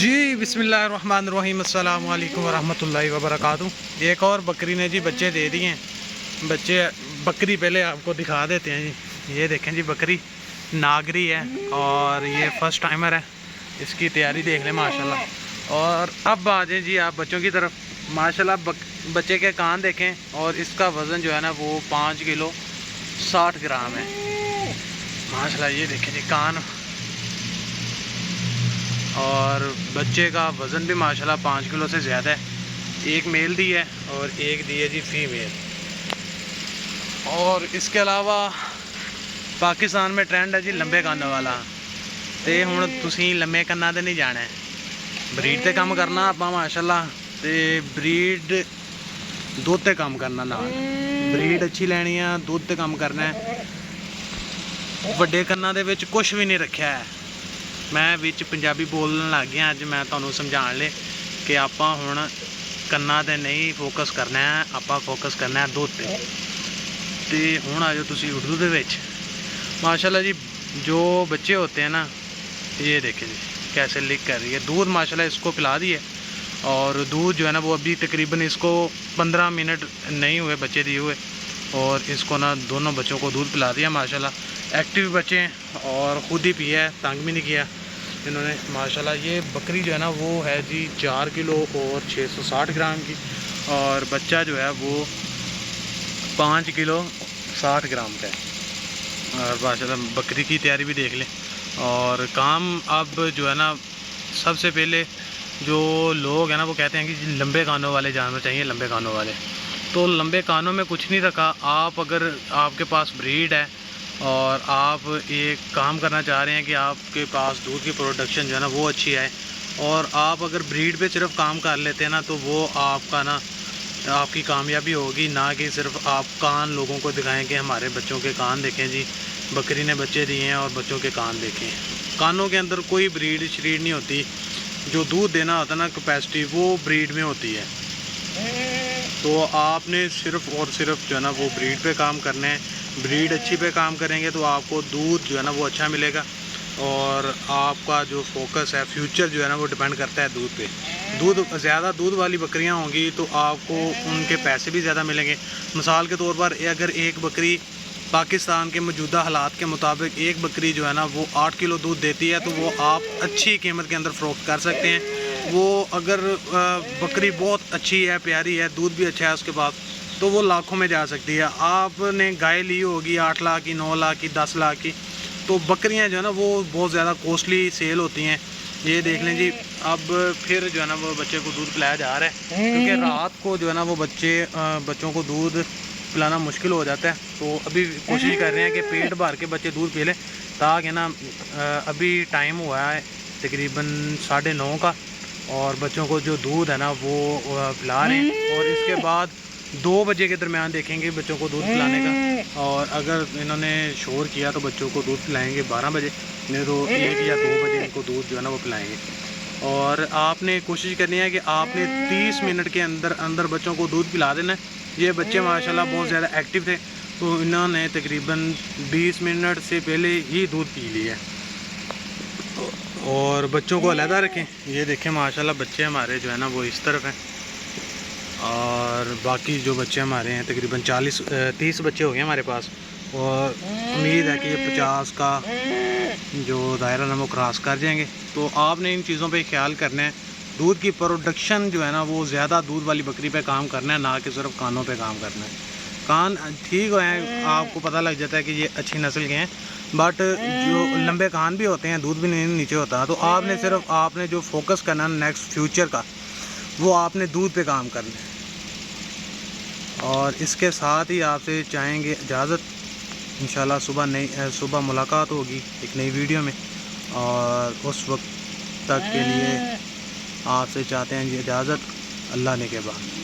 जी बिस्मिल्लाहिर्रहमानिर्रहीम, अस्सलाम वालेकुम वरहमतुल्लाहि वबरकातुहू। एक और बकरी ने जी बच्चे दे दिए हैं। बकरी पहले आपको दिखा देते हैं जी। ये देखें जी, बकरी नागरी है और ये फर्स्ट टाइमर है। इसकी तैयारी देख लें माशाल्लाह। और अब आ जाए जी आप बच्चों की तरफ। माशाल्लाह बच्चे के कान देखें और इसका वज़न जो है ना वो 5 किलो 60 ग्राम है माशाल्लाह। ये देखें जी कान, और बच्चे का वज़न भी माशाल्लाह 5 किलो से ज़्यादा है। एक मेल दी है और एक दी है जी फीमेल। और इसके अलावा पाकिस्तान में ट्रेंड है जी लंबे कानों वाला। तो हुण तुसीं लंबे कन्ना ते नहीं जाना है, ब्रीड ते काम करना आप माशाल्लाह। तो ब्रीड दुध ते काम करना, नाल ब्रीड अच्छी लैनी है, दुध ते काम करना है। वड्डे कन्ना दे विच कुछ भी नहीं रखा है। मैं विच पंजाबी बोलने लग गया। अज मैं तुहानूं समझाण ले कि आपां हुण कन्ना ते नहीं फोकस करना है, आपां फोकस करना है दुध ते। ते हुण आ जाओ तुसीं उर्दू दे विच। माशाल्लाह जी जो बच्चे होते हैं ना, ये देखें जी कैसे लिक कर रही है। दूध माशाल्लाह इसको पिला दिए, और दूध जो है ना वो अभी तकरीबन इसको 15 मिनट नहीं हुए बच्चे दिए हुए, और इसको ना दोनों बच्चों को दूध पिला दिया माशाल्लाह। एक्टिव बच्चे हैं और ख़ुद ही पिया है, तंग भी नहीं किया इन्होंने माशाल्लाह। ये बकरी जो है ना वो है जी 4 किलो और 660 ग्राम की, और बच्चा जो है वो 5 किलो 60 ग्राम का है। और माशाल्लाह बकरी की तैयारी भी देख लें। और काम अब जो है ना, सबसे पहले जो लोग हैं ना वो कहते हैं कि लंबे कानों वाले जानवर चाहिए, लंबे कानों वाले। तो लंबे कानों में कुछ नहीं रखा। आप अगर आपके पास ब्रीड है और आप एक काम करना चाह रहे हैं कि आपके पास दूध की प्रोडक्शन जो है ना वो अच्छी है, और आप अगर ब्रीड पे सिर्फ काम कर लेते हैं ना, तो वो आपका ना आपकी कामयाबी होगी, ना कि सिर्फ आप कान लोगों को दिखाएं कि हमारे बच्चों के कान देखें जी, बकरी ने बच्चे दिए हैं और बच्चों के कान देखें। कानों के अंदर कोई ब्रीड श्रीड नहीं होती। जो दूध देना होता है ना कैपेसिटी, वो ब्रीड में होती है। तो आपने सिर्फ और सिर्फ जो है ना वो ब्रीड पे काम करना है। ब्रीड अच्छी पे काम करेंगे तो आपको दूध जो है ना वो अच्छा मिलेगा, और आपका जो फोकस है फ्यूचर जो है ना वो डिपेंड करता है दूध पे। ज़्यादा दूध वाली बकरियां होंगी तो आपको उनके पैसे भी ज़्यादा मिलेंगे। मिसाल के तौर पर अगर एक बकरी पाकिस्तान के मौजूदा हालात के मुताबिक एक बकरी जो है ना वो 8 किलो दूध देती है, तो वो आप अच्छी कीमत के अंदर फ़रोख्त कर सकते हैं। वो अगर बकरी बहुत अच्छी है, प्यारी है, दूध भी अच्छा है उसके पास, तो वो लाखों में जा सकती है। आपने गाय ली होगी 8 लाख की, 9 लाख की, 10 लाख की, तो बकरियां जो है ना वो बहुत ज़्यादा कॉस्टली सेल होती हैं। ये देख लें जी, अब फिर जो है ना वो बच्चे को दूध पिलाया जा रहा है, क्योंकि रात को जो है ना वो बच्चों को दूध पिलाना मुश्किल हो जाता है। तो अभी कोशिश कर रहे हैं कि पेट भर के बच्चे दूध पी लें, ताकि ना अभी टाइम हुआ है तकरीबन 9:30 का, और बच्चों को जो दूध है ना वो पिला रहे हैं। और इसके बाद 2 बजे के दरमियान देखेंगे बच्चों को दूध पिलाने का, और अगर इन्होंने शोर किया तो बच्चों को दूध पिलाएंगे 12 बजे, नहीं तो 1 या 2 बजे इनको दूध जो है ना वो पिलाएंगे। और आपने कोशिश करनी है कि आपने 30 मिनट के अंदर अंदर बच्चों को दूध पिला देना है। ये बच्चे माशाल्लाह बहुत ज़्यादा एक्टिव थे, तो इन्होंने तकरीबन 20 मिनट से पहले ही दूध पी लिया। और बच्चों को अलहदा रखें। ये देखें माशाल्लाह बच्चे हमारे जो है ना वो इस तरफ हैं, और बाकी जो बच्चे हमारे हैं तकरीबन 30 बच्चे हो गए हमारे पास, और उम्मीद है कि ये 50 का जो दायरा ना वो क्रॉस कर जाएंगे। तो आपने इन चीज़ों पे ख्याल करना है। दूध की प्रोडक्शन जो है ना वो ज़्यादा दूध वाली बकरी पे काम करना है, ना कि सिर्फ कानों पे काम करना है। कान ठीक हैं, आपको पता लग जाता है कि ये अच्छी नस्ल के हैं, बट जो लंबे कान भी होते हैं, दूध भी नहीं नीचे होता। तो आपने जो फोकस करना है नेक्स्ट फ्यूचर का, वो आपने दूध पे काम करना है। और इसके साथ ही आपसे चाहेंगे इजाज़त। इंशाल्लाह सुबह मुलाकात होगी एक नई वीडियो में, और उस वक्त तक के लिए आपसे चाहते हैं इजाज़त। अल्लाह ने के बाद।